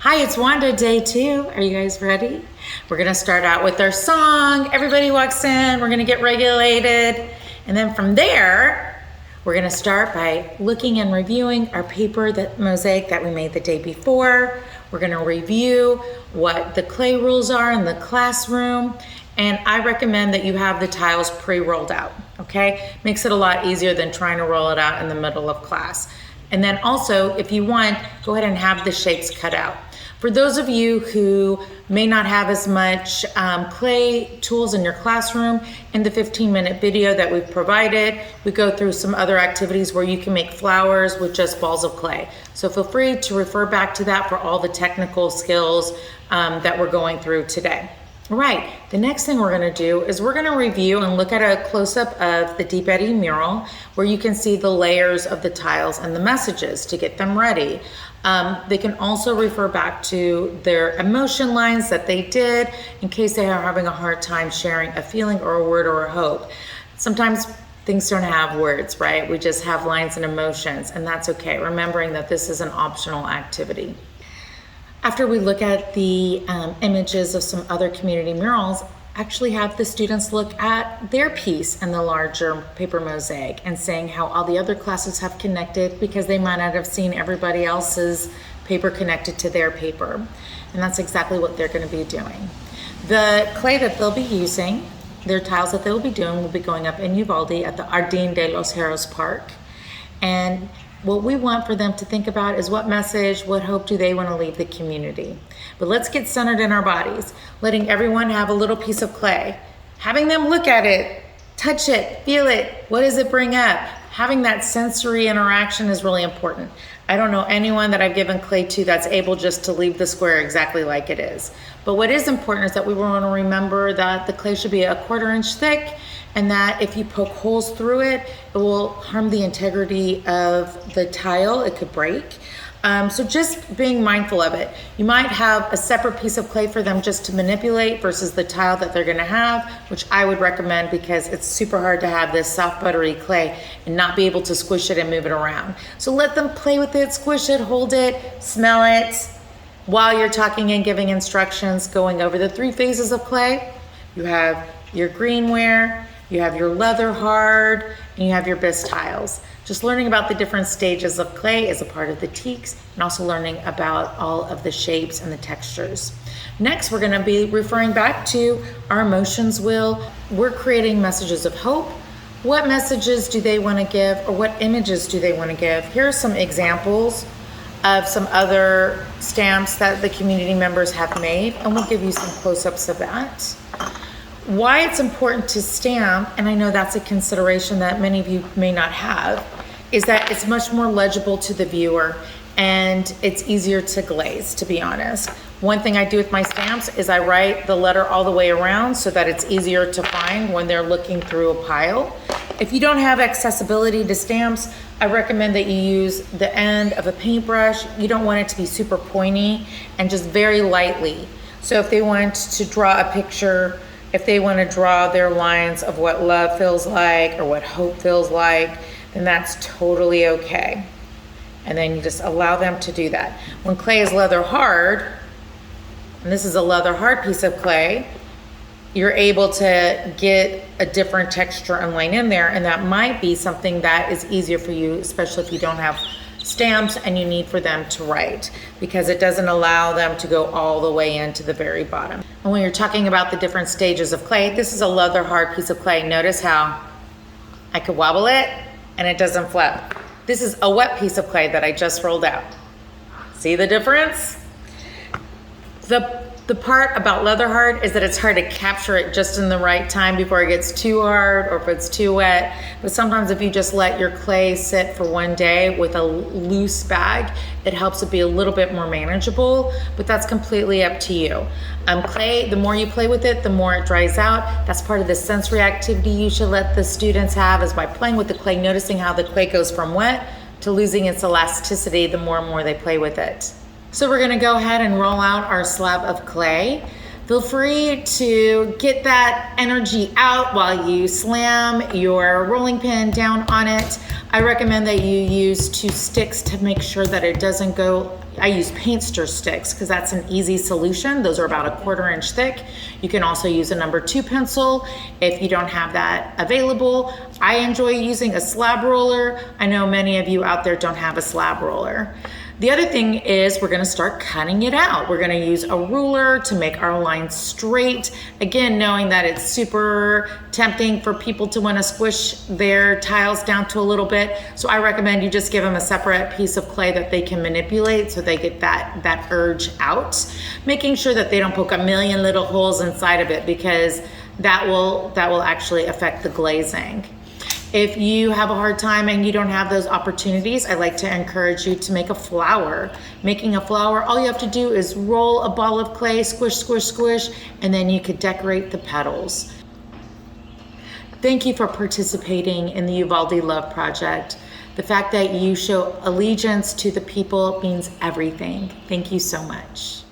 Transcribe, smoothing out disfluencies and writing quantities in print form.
Hi, it's Wanda, day 2. Are you guys ready? We're gonna start out with our song. Everybody walks in, we're gonna get regulated. And then from there, we're gonna start by looking and reviewing our paper, that mosaic that we made the day before. We're gonna review what the clay rules are in the classroom. And I recommend that you have the tiles pre-rolled out, okay? Makes it a lot easier than trying to roll it out in the middle of class. And then also, if you want, go ahead and have the shapes cut out. For those of you who may not have as much clay tools in your classroom, in the 15-minute video that we've provided, we go through some other activities where you can make flowers with just balls of clay. So feel free to refer back to that for all the technical skills that we're going through today. All right, the next thing we're gonna do is we're gonna review and look at a close-up of the Deep Eddy mural where you can see the layers of the tiles and the messages to get them ready. They can also refer back to their emotion lines that they did in case they are having a hard time sharing a feeling or a word or a hope. Sometimes things don't have words, right? We just have lines and emotions, and that's okay, remembering that this is an optional activity. After we look at the images of some other community murals, actually have the students look at their piece in the larger paper mosaic and saying how all the other classes have connected because they might not have seen everybody else's paper connected to their paper. And that's exactly what they're going to be doing. The clay that they'll be using, their tiles that they'll be doing, will be going up in Uvalde at the Jardín de los Heros Park. And what we want for them to think about is what message, what hope do they want to leave the community. But let's get centered in our bodies, letting everyone have a little piece of clay, having them look at it, touch it, feel it. What does it bring up? Having that sensory interaction is really important. I don't know anyone that I've given clay to that's able just to leave the square exactly like it is. But what is important is that we want to remember that the clay should be a 1/4 inch thick, and that if you poke holes through it, it will harm the integrity of the tile. It could break. So just being mindful of it. You might have a separate piece of clay for them just to manipulate versus the tile that they're gonna have, which I would recommend because it's super hard to have this soft buttery clay and not be able to squish it and move it around. So let them play with it, squish it, hold it, smell it, while you're talking and giving instructions, going over the 3 phases of clay. You have your greenware, you have your leather hard, and you have your bisque tiles. Just learning about the different stages of clay is a part of the teaks, and also learning about all of the shapes and the textures. Next, we're gonna be referring back to our emotions wheel. We're creating messages of hope. What messages do they wanna give, or what images do they wanna give? Here are some examples of some other stamps that the community members have made, and we'll give you some close-ups of that. Why it's important to stamp, and I know that's a consideration that many of you may not have, is that it's much more legible to the viewer and it's easier to glaze, to be honest. One thing I do with my stamps is I write the letter all the way around so that it's easier to find when they're looking through a pile. If you don't have accessibility to stamps, I recommend that you use the end of a paintbrush. You don't want it to be super pointy, and just very lightly. So if they want to draw a picture, if they want to draw their lines of what love feels like or what hope feels like, then that's totally okay. And then you just allow them to do that. When clay is leather hard, and this is a leather hard piece of clay, you're able to get a different texture and line in there, and that might be something that is easier for you, especially if you don't have stamps and you need for them to write, because it doesn't allow them to go all the way into the very bottom. And when you're talking about the different stages of clay, this is a leather hard piece of clay. Notice how I could wobble it and it doesn't flip. This is a wet piece of clay that I just rolled out. See the difference? The part about leather hard is that it's hard to capture it just in the right time before it gets too hard or if it's too wet. But sometimes if you just let your clay sit for one day with a loose bag, it helps it be a little bit more manageable, but that's completely up to you. Clay, the more you play with it, the more it dries out. That's part of the sensory activity you should let the students have, is by playing with the clay, noticing how the clay goes from wet to losing its elasticity the more and more they play with it. So we're gonna go ahead and roll out our slab of clay. Feel free to get that energy out while you slam your rolling pin down on it. I recommend that you use 2 sticks to make sure that it doesn't go. I use paint stir sticks because that's an easy solution. Those are about 1/4 inch thick. You can also use a number 2 pencil if you don't have that available. I enjoy using a slab roller. I know many of you out there don't have a slab roller. The other thing is we're gonna start cutting it out. We're gonna use a ruler to make our lines straight. Again, knowing that it's super tempting for people to wanna squish their tiles down to a little bit. So I recommend you just give them a separate piece of clay that they can manipulate so they get that urge out. Making sure that they don't poke a million little holes inside of it because that will actually affect the glazing. If you have a hard time and you don't have those opportunities, I like to encourage you to make a flower. Making a flower, all you have to do is roll a ball of clay, squish, squish, squish, and then you could decorate the petals. Thank you for participating in the Uvalde Love Project. The fact that you show allegiance to the people means everything. Thank you so much.